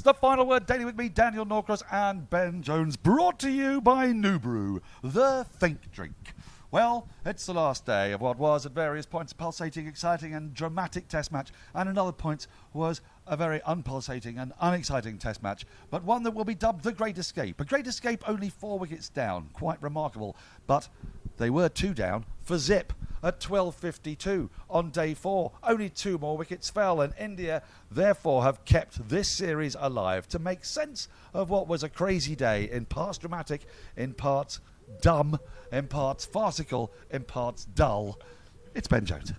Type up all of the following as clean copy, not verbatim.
The Final Word Daily with me, Daniel Norcross and Ben Jones, brought to you by Noobru, the Think Drink. Well, it's the last day of what was at various points a pulsating, exciting and dramatic test match, and another point was a very unpulsating and unexciting test match, but one that will be dubbed the Great Escape. A great escape, only 4 wickets down, quite remarkable, but they were 2 down for zip at 12:52 on day 4. Only 2 more wickets fell, and India therefore have kept this series alive to make sense of what was a crazy day, in parts dramatic, in parts dumb, in parts farcical, in parts dull. It's Ben Jones.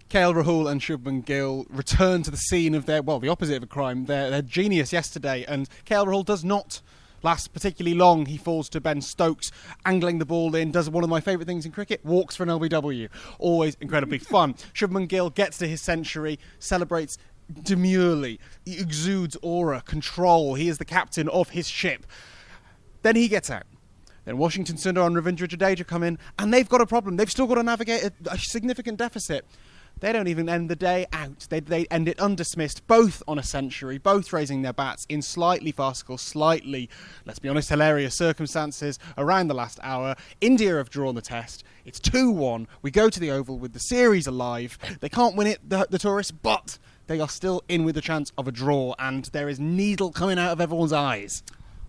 KL Rahul and Shubman Gill return to the scene of their, well, the opposite of a crime, their genius yesterday, and KL Rahul does not last particularly long. He falls to Ben Stokes, angling the ball in, does one of my favourite things in cricket, walks for an LBW. Always incredibly fun. Shubman Gill gets to his century, celebrates demurely, he exudes aura, control. He is the captain of his ship. Then he gets out. Then Washington, Sundar and Ravindra Jadeja come in, and they've got a problem. They've still got to navigate a significant deficit. They don't even end the day out. They end it undismissed, both on a century, both raising their bats in slightly farcical, slightly, let's be honest, hilarious circumstances around the last hour. India have drawn the test. It's 2-1. We go to the Oval with the series alive. They can't win it, the tourists, but they are still in with a chance of a draw, and there is needle coming out of everyone's eyes.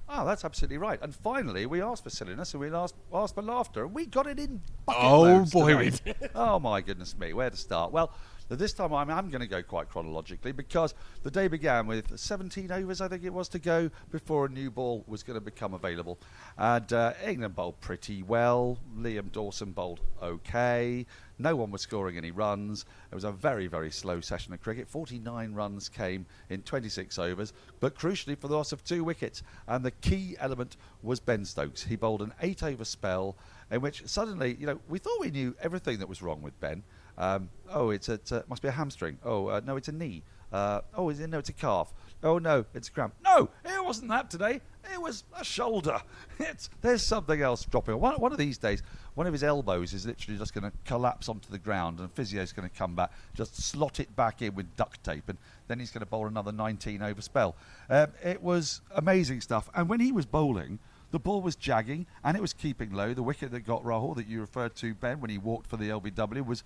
Oh, that's absolutely right. And finally, we asked for silliness and we asked for laughter, and we got it in bucket loads tonight. Oh, my goodness me, where to start? Well, this time I'm going to go quite chronologically, because the day began with 17 overs, I think it was, to go before a new ball was going to become available. And England bowled pretty well. Liam Dawson bowled okay. No one was scoring any runs. It was a very, very slow session of cricket. 49 runs came in 26 overs, but crucially for the loss of 2 wickets. And the key element was Ben Stokes. He bowled an 8-over spell in which suddenly, we thought we knew everything that was wrong with Ben. It must be a hamstring. No, it's a knee. It's a calf. Oh, no, it's a cramp. No, it wasn't that today. It was a shoulder. There's something else dropping. One of these days, one of his elbows is literally just going to collapse onto the ground, and physio's going to come back, just slot it back in with duct tape, and then he's going to bowl another 19-over spell. It was amazing stuff. And when he was bowling, the ball was jagging, and it was keeping low. The wicket that got Rahul, that you referred to, Ben, when he walked for the LBW, was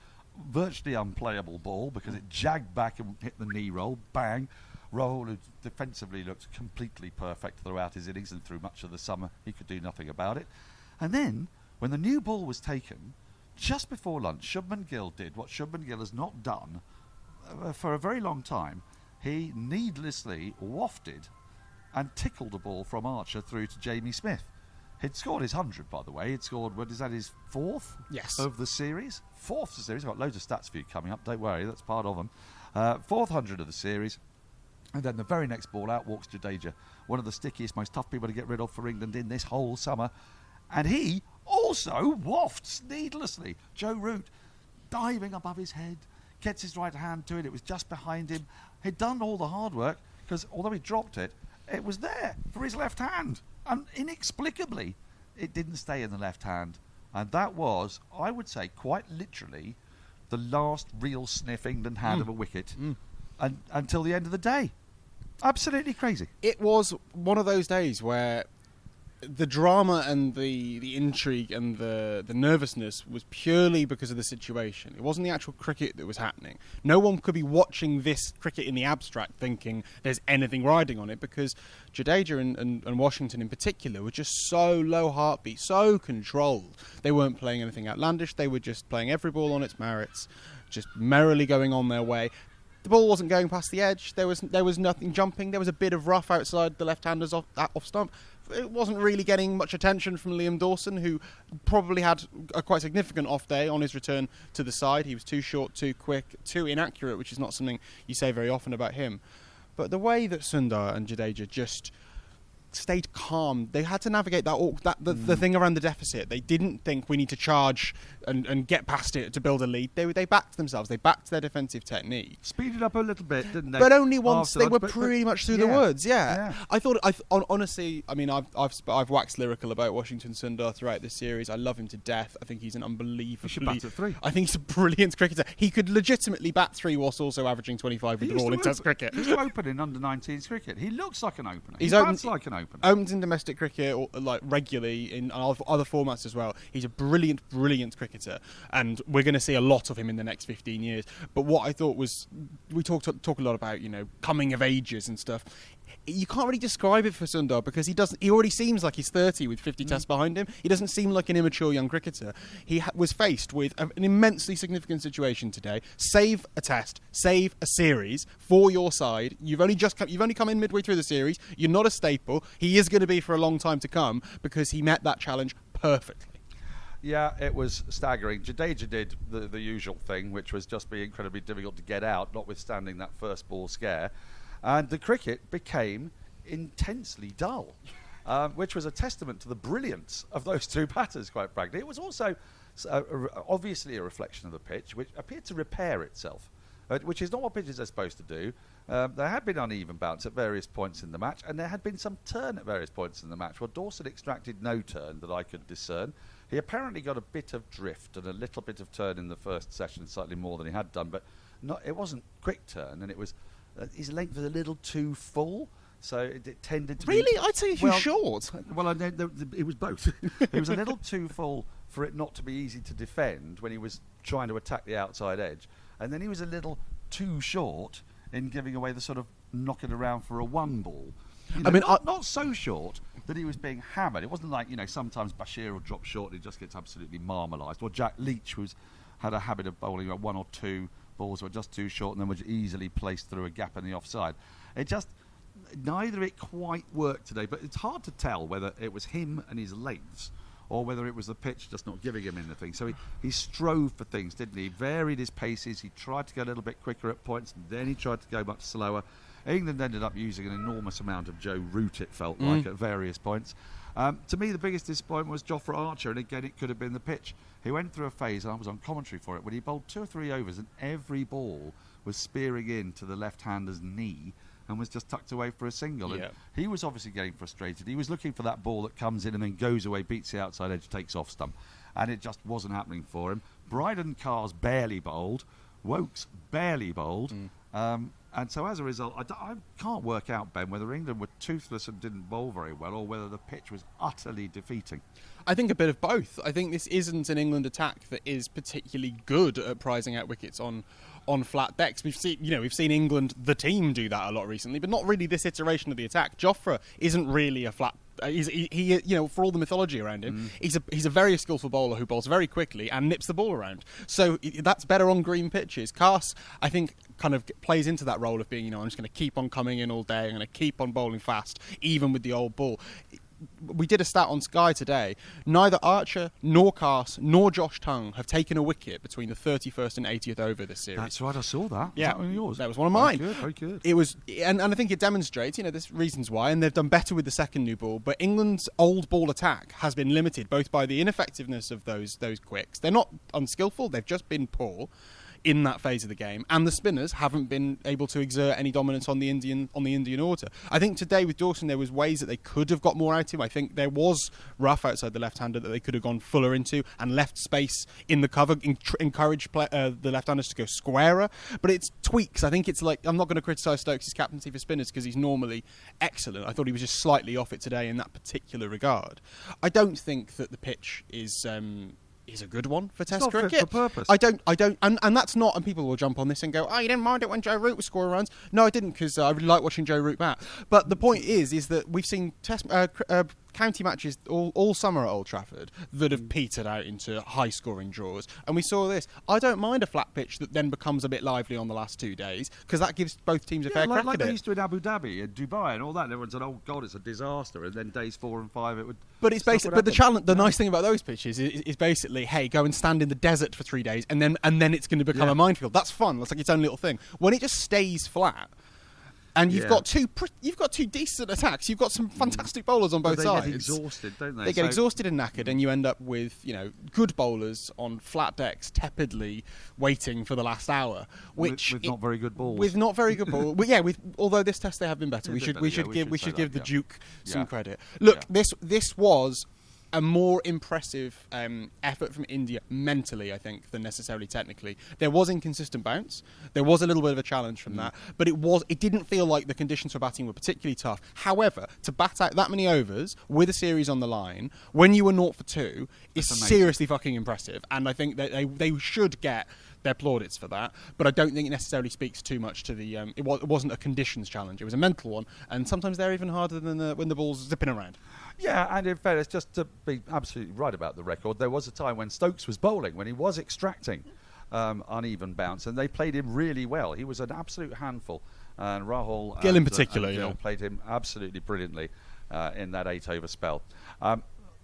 virtually unplayable ball because it jagged back and hit the knee roll. Bang. Rahul, who defensively looked completely perfect throughout his innings and through much of the summer, he could do nothing about it. And then, when the new ball was taken, just before lunch, Shubman Gill did what Shubman Gill has not done for a very long time. He needlessly wafted and tickled the ball from Archer through to Jamie Smith. He'd scored his 100, by the way. He'd scored, what is that, his 4th? Yes. Of the series? 4th of the series. I've got loads of stats for you coming up. Don't worry, that's part of them. 4th 100 of the series. And then the very next ball out walks Jadeja, one of the stickiest, most tough people to get rid of for England in this whole summer. And he also wafts needlessly. Joe Root, diving above his head, gets his right hand to it. It was just behind him. He'd done all the hard work, because although he dropped it, it was there for his left hand. And inexplicably, it didn't stay in the left hand. And that was, I would say, quite literally, the last real sniff England had of a wicket until the end of the day. Absolutely crazy. It was one of those days where the drama and the intrigue and the nervousness was purely because of the situation. It wasn't the actual cricket that was happening. No one could be watching this cricket in the abstract thinking there's anything riding on it, because Jadeja and Washington in particular were just so low heartbeat, so controlled. They weren't playing anything outlandish. They were just playing every ball on its merits, just merrily going on their way. The ball wasn't going past the edge. There was nothing jumping. There was a bit of rough outside the left-handers off stump. It wasn't really getting much attention from Liam Dawson, who probably had a quite significant off day on his return to the side. He was too short, too quick, too inaccurate, which is not something you say very often about him. But the way that Sundar and Jadeja just stayed calm. They had to navigate the thing around the deficit. They didn't think we need to charge and get past it to build a lead. They backed themselves. They backed their defensive technique. Speeded up a little bit, didn't they? But only once they were pretty much through the woods. Yeah. I thought. Honestly, I mean, I've waxed lyrical about Washington Sundar throughout this series. I love him to death. I think he's an unbelievable. He should bat at 3. I think he's a brilliant cricketer. He could legitimately bat 3 whilst also averaging 25 with the ball in Test cricket. He's open in under-19s cricket. He looks like an opener. He bats like an opener. Opens in domestic cricket, like regularly in other formats as well. He's a brilliant cricketer, and we're going to see a lot of him in the next 15 years. But what I thought was, we talk a lot about, coming of ages and stuff. You can't really describe it for Sundar because he already seems like he's 30 with 50 tests behind him. He doesn't seem like an immature young cricketer. He was faced with an immensely significant situation today. Save a test, save a series for your side. You've only come in midway through the series. You're not a staple. He is going to be for a long time to come because he met that challenge perfectly. Yeah, it was staggering. Jadeja did the usual thing, which was just be incredibly difficult to get out, notwithstanding that first ball scare. And the cricket became intensely dull, which was a testament to the brilliance of those two batters, quite frankly. It was also obviously a reflection of the pitch, which appeared to repair itself, which is not what pitches are supposed to do. There had been uneven bounce at various points in the match, and there had been some turn at various points in the match. Well, Dawson extracted no turn that I could discern. He apparently got a bit of drift and a little bit of turn in the first session, slightly more than he had done, but it wasn't quick turn, and it was... his length was a little too full, so it tended to Really? be... I'd say he was short. Well, it was both. It was a little too full for it not to be easy to defend when he was trying to attack the outside edge, and then he was a little too short in giving away the sort of knocking around for a 1 ball. Not so short that he was being hammered. It wasn't like, sometimes Bashir will drop short and he just gets absolutely marmalised, or Jack Leach had a habit of bowling 1 or 2 balls were just too short and then was easily placed through a gap in the offside. Neither it quite worked today, but it's hard to tell whether it was him and his lengths or whether it was the pitch just not giving him anything. So he strove for things, didn't he? He varied his paces, he tried to go a little bit quicker at points, and then he tried to go much slower. England ended up using an enormous amount of Joe Root, it felt like, at various points. To me, the biggest disappointment was Jofra Archer, and again, it could have been the pitch. He went through a phase, and I was on commentary for it, when he bowled 2 or 3 overs, and every ball was spearing in to the left-hander's knee and was just tucked away for a single. Yeah. And he was obviously getting frustrated. He was looking for that ball that comes in and then goes away, beats the outside edge, takes off stump. And it just wasn't happening for him. Bryden Carr's barely bowled. Wokes barely bowled. And so as a result, I can't work out, Ben, whether England were toothless and didn't bowl very well or whether the pitch was utterly defeating. I think a bit of both. I think this isn't an England attack that is particularly good at prizing out wickets on flat decks. We've seen England, the team, do that a lot recently, but not really this iteration of the attack. Jofra isn't really a flat. He for all the mythology around him, he's a very skillful bowler who bowls very quickly and nips the ball around. So that's better on green pitches. Carse, I think, kind of plays into that role of being, I'm just going to keep on coming in all day. I'm going to keep on bowling fast, even with the old ball. We did a stat on Sky today. Neither Archer, nor Carse, nor Josh Tongue have taken a wicket between the 31st and 80th over this series. That's right, I saw that. Yeah, was that one of yours? That was one of mine. Very good. It was, and I think it demonstrates, there's reasons why, and they've done better with the second new ball. But England's old ball attack has been limited both by the ineffectiveness of those quicks. They're not unskillful; they've just been poor in that phase of the game, and the spinners haven't been able to exert any dominance on the Indian order. I think today with Dawson there was ways that they could have got more out of him. I think there was rough outside the left-hander that they could have gone fuller into and left space in the cover, encourage the left-handers to go squarer. But it's tweaks. I think it's like, I'm not going to criticise Stokes' captaincy for spinners because he's normally excellent. I thought he was just slightly off it today in that particular regard. I don't think that the pitch is a good one for Test cricket. Fit for purpose. I don't, and that's not. And people will jump on this and go, "Oh, you didn't mind it when Joe Root was scoring runs." No, I didn't, because I really like watching Joe Root bat. But the point is that we've seen county matches all summer at Old Trafford that have petered out into high-scoring draws, and we saw this. I don't mind a flat pitch that then becomes a bit lively on the last 2 days, because that gives both teams a fair crack like at they it. used to in Abu Dhabi and Dubai and all that. And everyone said, "Oh God, it's a disaster," and then days 4 and 5 it would. But it's basically, but the challenge, the nice thing about those pitches is basically, hey, go and stand in the desert for 3 days, and then it's going to become a minefield. That's fun. That's like its own little thing. When it just stays flat, And you've got two decent attacks. You've got some fantastic bowlers on both sides. They get exhausted, don't they? They get exhausted and knackered, and you end up with good bowlers on flat decks, tepidly waiting for the last hour, with not very good balls. With not very good balls. Although this test they have been better. We should give the Duke some credit. Look, this was a more impressive effort from India mentally, I think, than necessarily technically. There was inconsistent bounce. There was a little bit of a challenge from that, but it didn't feel like the conditions for batting were particularly tough. However, to bat out that many overs with a series on the line when you were 0 for 2 is seriously fucking impressive, and I think that they should get their plaudits for that, but I don't think it necessarily speaks too much to the. It wasn't a conditions challenge; it was a mental one, and sometimes they're even harder than when the ball's zipping around. Yeah, and in fairness, just to be absolutely right about the record, there was a time when Stokes was bowling, when he was extracting uneven bounce, and they played him really well. He was an absolute handful, and Rahul Gill in particular, Gill played him absolutely brilliantly in that 8-over spell.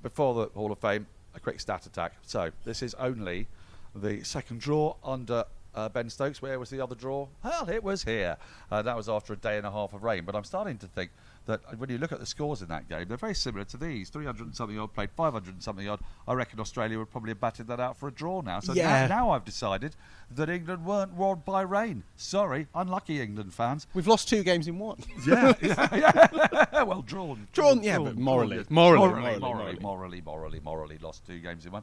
Before the Hall of Fame, a quick stat attack. So this is only the second draw under Ben Stokes. Where was the other draw? Well, it was here. That was after a day and a half of rain. But I'm starting to think that when you look at the scores in that game, they're very similar to these. 300 and something odd played 500 and something odd. I reckon Australia would probably have batted that out for a draw now. So now I've decided that England weren't robbed by rain. Sorry, unlucky England fans. We've lost 2 games in 1. Yeah. Well, drawn. Yeah, but morally lost 2 games in 1.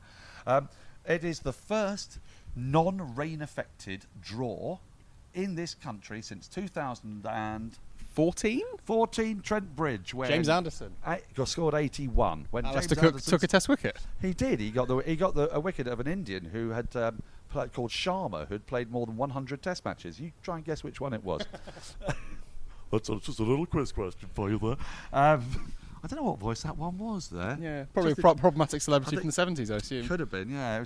It is the first non-rain affected draw in this country since 2014 Trent Bridge, where James Anderson scored 81 when Alistair Cook took a test wicket. He did. He got a wicket of an Indian who had called Sharma, who had played more than 100 test matches. You try and guess which one it was. That's just a little quiz question for you there. I don't know what voice that one was there. Yeah, probably a problematic celebrity from the 70s, I assume. Could have been, yeah.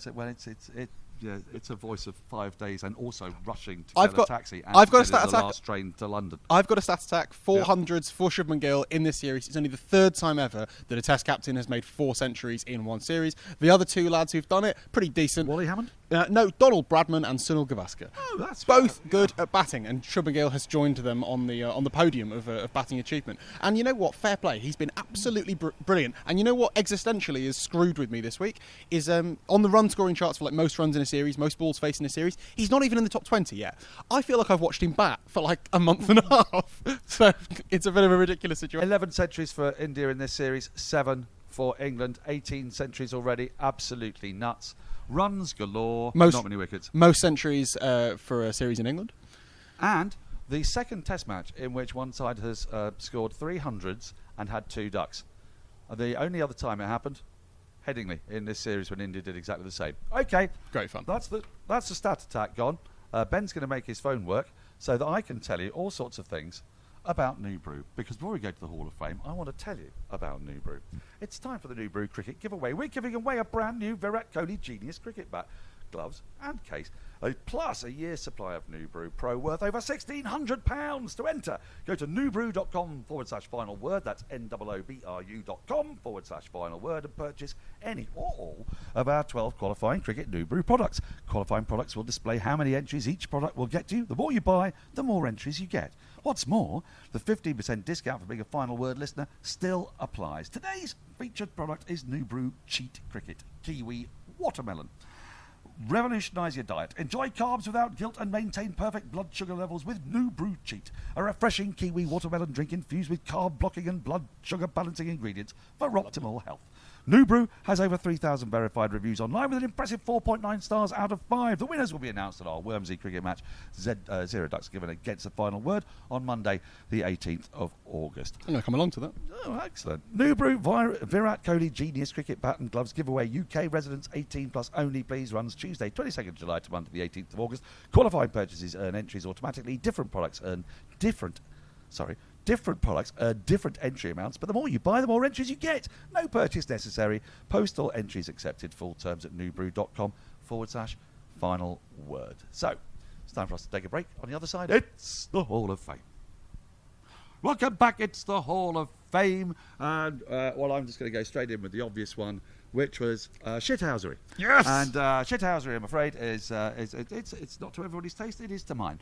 It's a voice of 5 days and also rushing to get a taxi. And I've got a stat the attack. last train to London. I've got a stat attack. 400s for Shubman Gill in this series. It's only the 3rd time ever that a Test captain has made 4 centuries in one series. The other 2 lads who've done it, pretty decent. Wally Hammond? No, Donald Bradman and Sunil Gavaskar. Oh, that's both good at batting, and Shubman Gill has joined them on the podium of batting achievement. And you know what? Fair play. He's been absolutely brilliant. And you know what? Existentially is screwed with me this week is on the run scoring charts for like most runs in a series, most balls faced in a series. He's not even in the top 20 yet. I feel like I've watched him bat for like a month and a half. So it's a bit of a ridiculous situation. 11 centuries for India in this series, 7 for England, 18 centuries already. Absolutely nuts. Runs galore, not many wickets. Most centuries for a series in England. And the second Test match in which one side has scored 300s and had 2 ducks. The only other time it happened, Headingley, in this series when India did exactly the same. Okay. Great fun. That's the stat attack gone. Ben's going to make his phone work so that I can tell you all sorts of things about Noobru, because before we go to the Hall of Fame, I want to tell you about Noobru. It's time for the Noobru cricket giveaway. We're giving away a brand new Virat Kohli Genius cricket bat, gloves and case, plus a year's supply of Noobru Pro worth over £1,600 to enter. Go to noobru.com/final word, that's NOOBRU.com/final word, and purchase any or all of our 12 qualifying cricket Noobru products. Qualifying products will display how many entries each product will get you. The more you buy, the more entries you get. What's more, the 15% discount for being a Final Word listener still applies. Today's featured product is Noobru Cheat Cricket Kiwi Watermelon. Revolutionise your diet. Enjoy carbs without guilt and maintain perfect blood sugar levels with Noobru Cheat, a refreshing kiwi watermelon drink infused with carb-blocking and blood sugar balancing ingredients for optimal health. Noobru has over 3,000 verified reviews online with an impressive 4.9 stars out of 5. The winners will be announced at our Wormsley cricket match, Zero Ducks given against the Final Word, on Monday, the 18th of August. I'm going to come along to that. Oh, excellent. Noobru Virat Kohli Genius Cricket Bat and Gloves giveaway. UK residents 18 plus only, please. Runs Tuesday, 22nd July to Monday, the 18th of August. Qualifying purchases earn entries automatically. Different products earn different products earn different entry amounts, but the more you buy, the more entries you get. No purchase necessary. Postal entries accepted. Full terms at noobru.com/final word. So, it's time for us to take a break. On the other side, it's the Hall of Fame. Welcome back. It's the Hall of Fame. And, I'm just going to go straight in with the obvious one. which was shithousery. Yes! And shithousery, I'm afraid, is it's not to everybody's taste. It is to mine.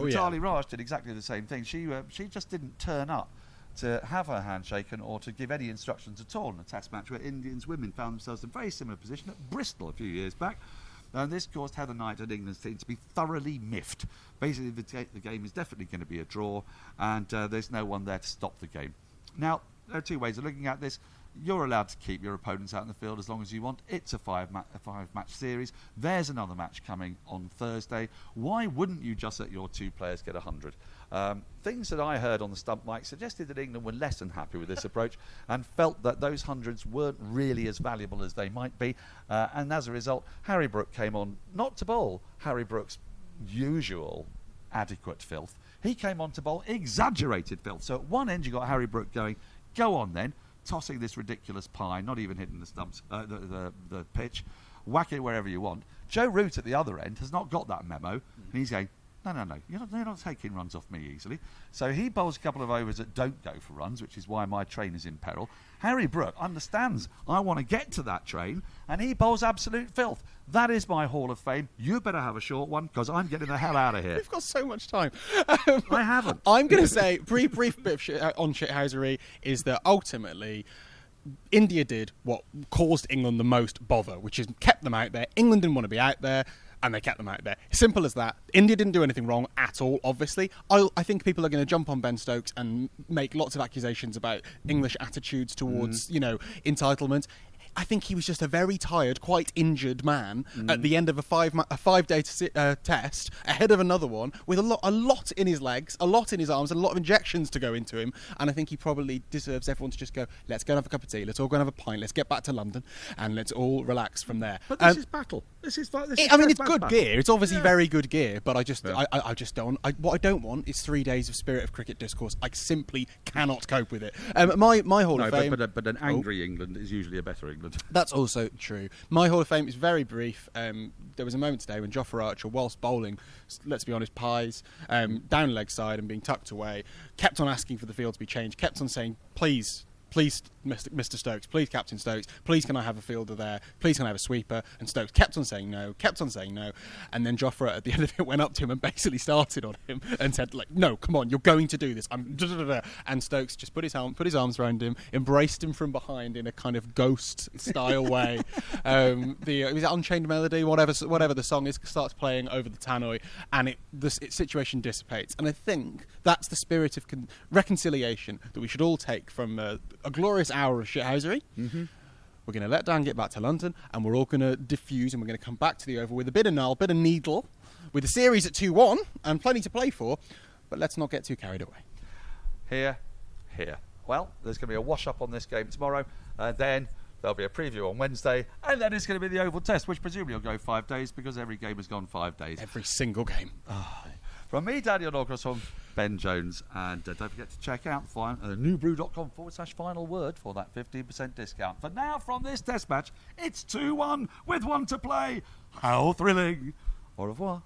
Charlie Raj did exactly the same thing. She just didn't turn up to have her hand shaken or to give any instructions at all in a test match where Indians women found themselves in a very similar position at Bristol a few years back. And this caused Heather Knight and England's team to be thoroughly miffed. Basically, the game is definitely going to be a draw, and there's no one there to stop the game. Now, there are two ways of looking at this. You're allowed to keep your opponents out in the field as long as you want. It's a five-match series. There's another match coming on Thursday. Why wouldn't you just let your two players get 100? Things that I heard on the stump mic suggested that England were less than happy with this approach and felt that those hundreds weren't really as valuable as they might be. And as a result, Harry Brook came on, not to bowl Harry Brook's usual adequate filth. He came on to bowl exaggerated filth. So at one end, you got Harry Brook going, go on then, tossing this ridiculous pie, not even hitting the stumps, the pitch, whack it wherever you want. Joe Root at the other end has not got that memo, and he's going, no, you're not taking runs off me easily. So he bowls a couple of overs that don't go for runs, which is why my train is in peril. Harry Brook understands I want to get to that train, and he bowls absolute filth. That is my Hall of Fame. You better have a short one, because I'm getting the hell out of here. We've got so much time. I haven't. I'm going to say, brief bit of on shithousery is that ultimately India did what caused England the most bother, which is kept them out there. England didn't want to be out there, and they kept them out there. Simple as that. India didn't do anything wrong at all, obviously. I think people are going to jump on Ben Stokes and make lots of accusations about English attitudes towards, entitlement. I think he was just a very tired, quite injured man at the end of a five-day test, ahead of another one, with a lot in his legs, a lot in his arms, and a lot of injections to go into him. And I think he probably deserves everyone to just go, let's go and have a cup of tea, let's all go and have a pint, let's get back to London, and let's all relax from there. But this is battle. This is it's good gear. It's obviously very good gear, but I just don't. What I don't want is 3 days of Spirit of Cricket discourse. I simply cannot cope with it. My Hall of Fame, but an angry England is usually a better England. That's also true. My Hall of Fame is very brief. There was a moment today when Jofra Archer, whilst bowling, let's be honest, pies, down leg side and being tucked away, kept on asking for the field to be changed, kept on saying, please, Mr. Stokes, please, Captain Stokes, please can I have a fielder there, please can I have a sweeper, and Stokes kept on saying no, and then Jofra at the end of it went up to him and basically started on him and said, like, no, come on, you're going to do this, and Stokes just put his arms around him, embraced him from behind in a kind of ghost style way. It was Unchained Melody, whatever the song is, starts playing over the tannoy, and the situation dissipates, and I think that's the spirit of reconciliation that we should all take from a glorious hour of shithousery. We're going to let Dan get back to London, and we're all going to diffuse, and we're going to come back to the Oval with a bit of null, bit of needle, with the series at 2-1 and plenty to play for. But let's not get too carried away. Here. Well, there's going to be a wash-up on this game tomorrow, then there'll be a preview on Wednesday, and then it's going to be the Oval Test, which presumably will go 5 days, because every game has gone 5 days. Every single game. From me, Daniel Norcross, from Ben Jones, and don't forget to check out noobru.com/final word for that 15% discount. For now, from this test match, it's 2-1 with 1 to play. How thrilling. Au revoir.